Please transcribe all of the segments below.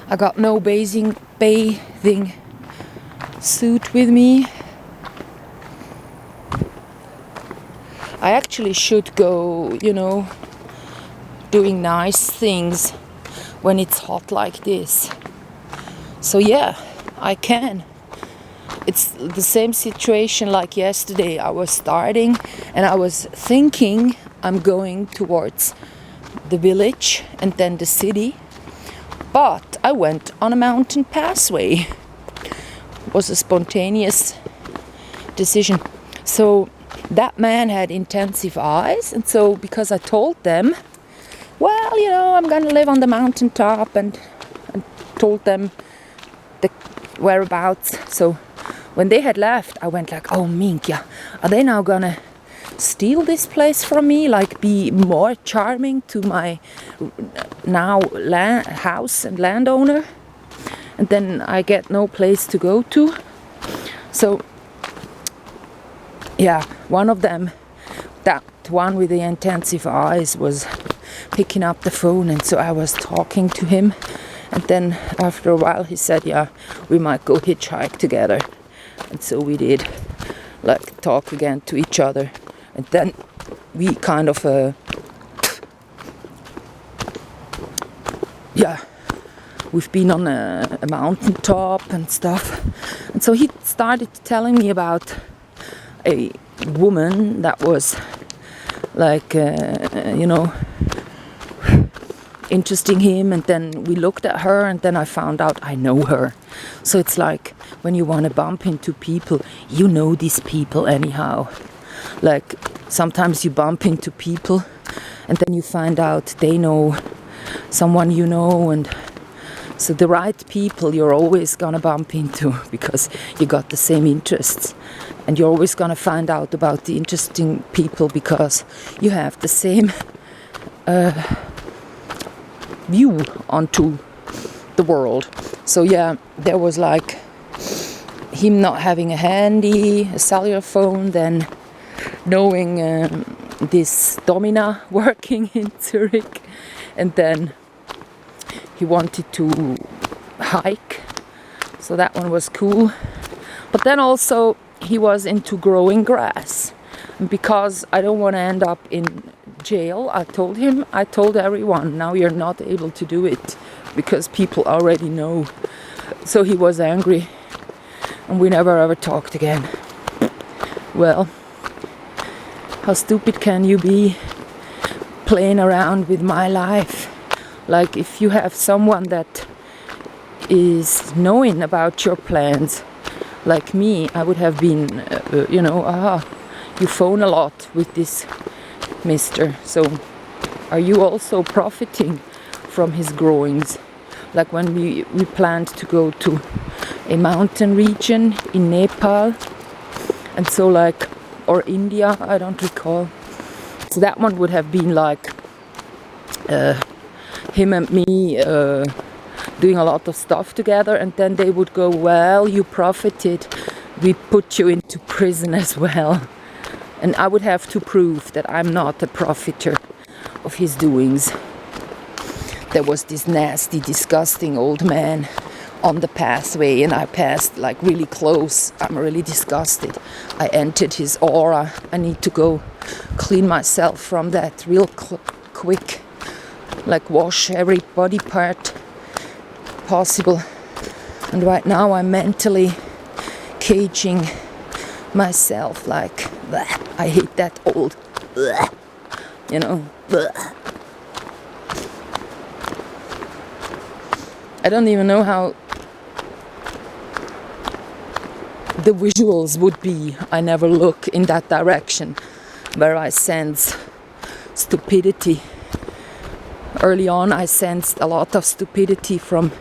I got no bathing suit with me. I actually should go, doing nice things when it's hot like this. So yeah, I can. It's the same situation like yesterday. I was starting and I was thinking I'm going towards the village and then the city. But I went on a mountain passway. It was a spontaneous decision. So that man had intensive eyes, and so because I told them, well, I'm gonna live on the mountaintop, and told them the whereabouts. So when they had left, I went like, oh Minkia, are they now gonna steal this place from me, like be more charming to my now house and landowner, and then I get no place to go to? So yeah, one of them, that one with the intensive eyes, was picking up the phone, and so I was talking to him, and then after a while he said, yeah, we might go hitchhike together. And so we did, like, talk again to each other. And then we kind of, we've been on a mountaintop and stuff. And so he started telling me about a woman that was, like, interesting him. And then we looked at her, and then I found out I know her. So it's like when you want to bump into people, you know these people anyhow. Like, sometimes you bump into people and then you find out they know someone you know, and so the right people you're always gonna bump into because you got the same interests, and you're always gonna find out about the interesting people because you have the same view onto the world. So yeah, there was like him not having a cellular phone, then knowing this Domina working in Zurich, and then he wanted to hike, so that one was cool. But then also he was into growing grass, and because I don't want to end up in jail, I told everyone, now you're not able to do it because people already know. So he was angry, and we never ever talked again. Well, how stupid can you be playing around with my life? Like, if you have someone that is knowing about your plans, like me, I would have been, you phone a lot with this mister. So are you also profiting from his growings? Like when we planned to go to a mountain region in Nepal, and so like, or India, I don't recall. So that one would have been like him and me doing a lot of stuff together, and then they would go, well, you profited, we put you into prison as well. And I would have to prove that I'm not a profiter of his doings. There was this nasty, disgusting old man on the pathway, and I passed like really close. I'm really disgusted. I entered his aura. I need to go clean myself from that real quick, like wash every body part possible. And right now I'm mentally caging myself, like, bleh, I hate that old, bleh, bleh. I don't even know how the visuals would be. I never look in that direction where I sense stupidity. Early on I sensed a lot of stupidity from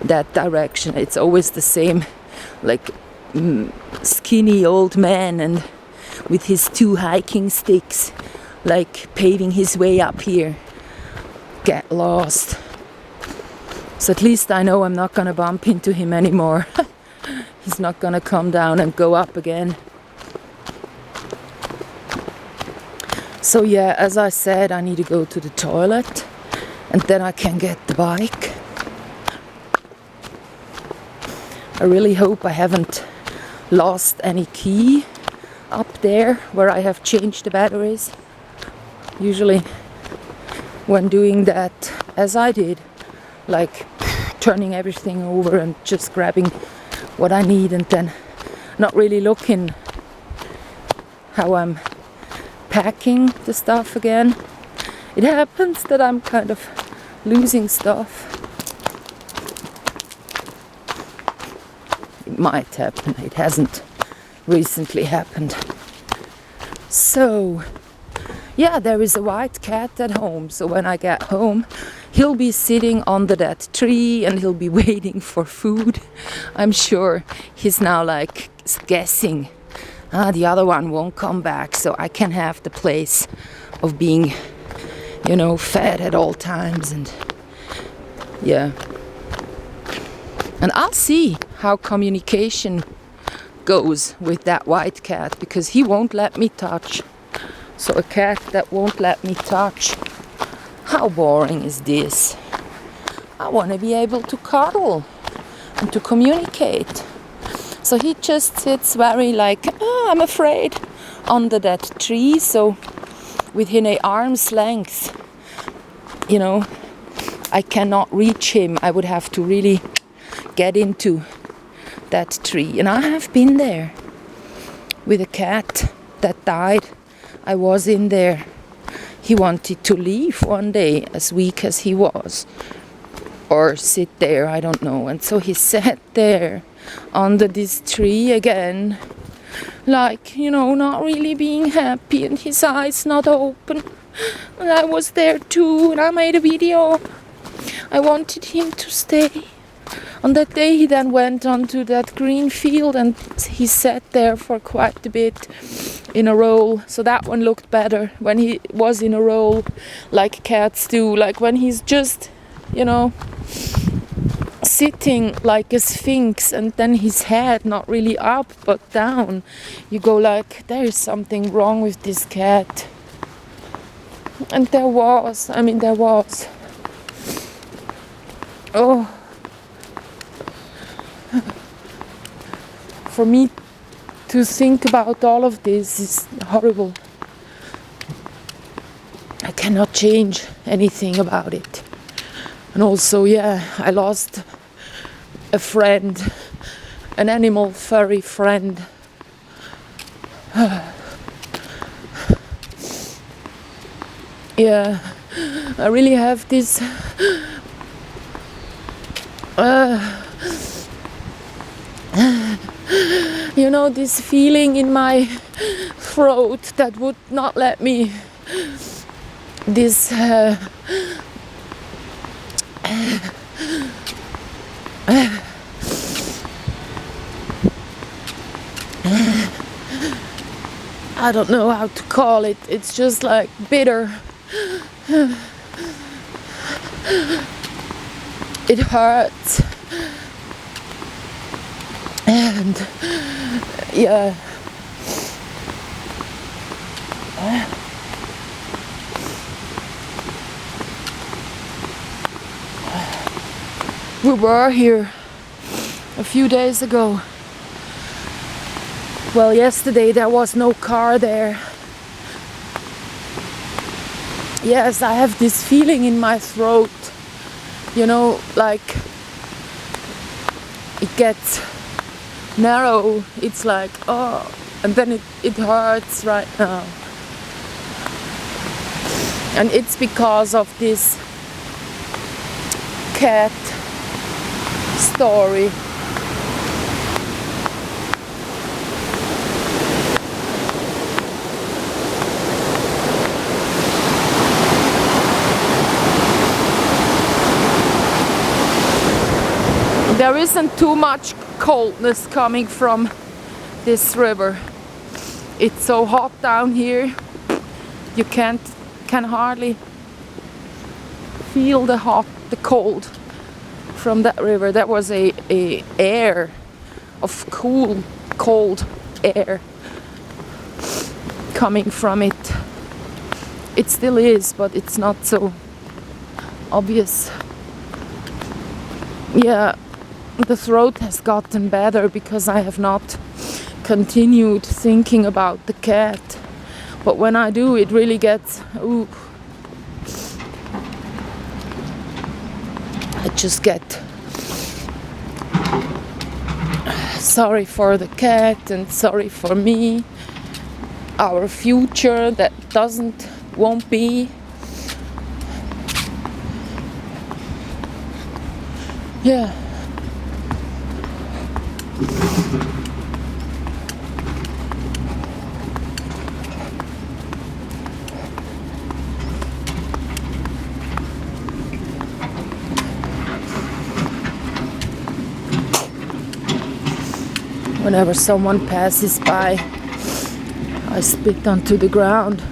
that direction. It's always the same, like skinny old man and with his 2 hiking sticks, like paving his way up here. Get lost. So at least I know I'm not gonna bump into him anymore. He's not gonna come down and go up again. So yeah, as I said, I need to go to the toilet. and then I can get the bike. I really hope I haven't lost any key up there where I have changed the batteries. Usually when doing that, as I did, like turning everything over and just grabbing what I need and then not really looking how I'm packing the stuff again. It happens that I'm kind of losing stuff. It might happen. It hasn't recently happened. So, yeah, there is a white cat at home. So when I get home, he'll be sitting under that tree and he'll be waiting for food. I'm sure he's now like guessing, the other one won't come back, so I can have the place of being, fed at all times. And yeah. And I'll see how communication goes with that white cat, because he won't let me touch. So a cat that won't let me touch, how boring is this? I want to be able to cuddle and to communicate. So he just sits very like, I'm afraid, under that tree. So within an arm's length, I cannot reach him. I would have to really get into that tree. And I have been there with a cat that died. I was in there. He wanted to leave one day, as weak as he was, or sit there, I don't know. And so he sat there under this tree again, like, not really being happy, and his eyes not open. And I was there too, and I made a video. I wanted him to stay. On that day he then went onto that green field and he sat there for quite a bit in a row. So that one looked better when he was in a row, like cats do, like when he's just, sitting like a sphinx and then his head not really up but down. You go like, there is something wrong with this cat. And there was. Oh. For me to think about all of this is horrible. I cannot change anything about it. And also, I lost a friend, an animal furry friend. I really have this this feeling in my throat that would not let me I don't know how to call it. It's just like bitter. It hurts. And we were here a few days ago. Well, yesterday there was no car there. Yes, I have this feeling in my throat, like it gets narrow. It's like, and then it hurts right now. And it's because of this cat story. There isn't too much coldness coming from this river. It's so hot down here. You can hardly feel the cold from that river. That was a air of cold air coming from it. It still is, but it's not so obvious. Yeah, the throat has gotten better because I have not continued thinking about the cat. But when I do, it really gets, ooh, I just get sorry for the cat and sorry for me, our future that won't be. Yeah. Whenever someone passes by, I spit onto the ground.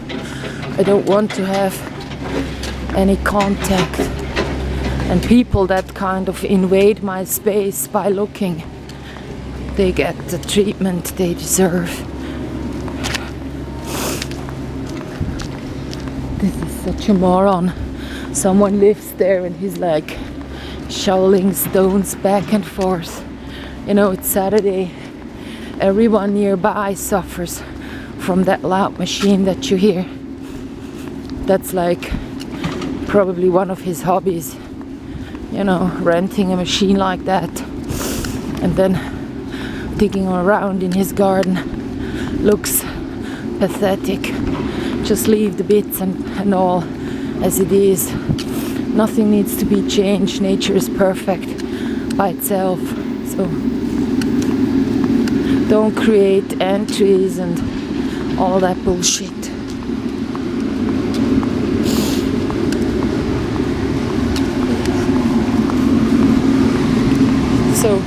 I don't want to have any contact. And people that kind of invade my space by looking, they get the treatment they deserve. This is such a moron. Someone lives there and he's like shoveling stones back and forth. You know, it's Saturday. Everyone nearby suffers from that loud machine that you hear. That's like probably one of his hobbies. You know, renting a machine like that and then digging around in his garden. Looks pathetic. Just leave the bits and all as it is. Nothing needs to be changed. Nature is perfect by itself. So don't create entries and all that bullshit. So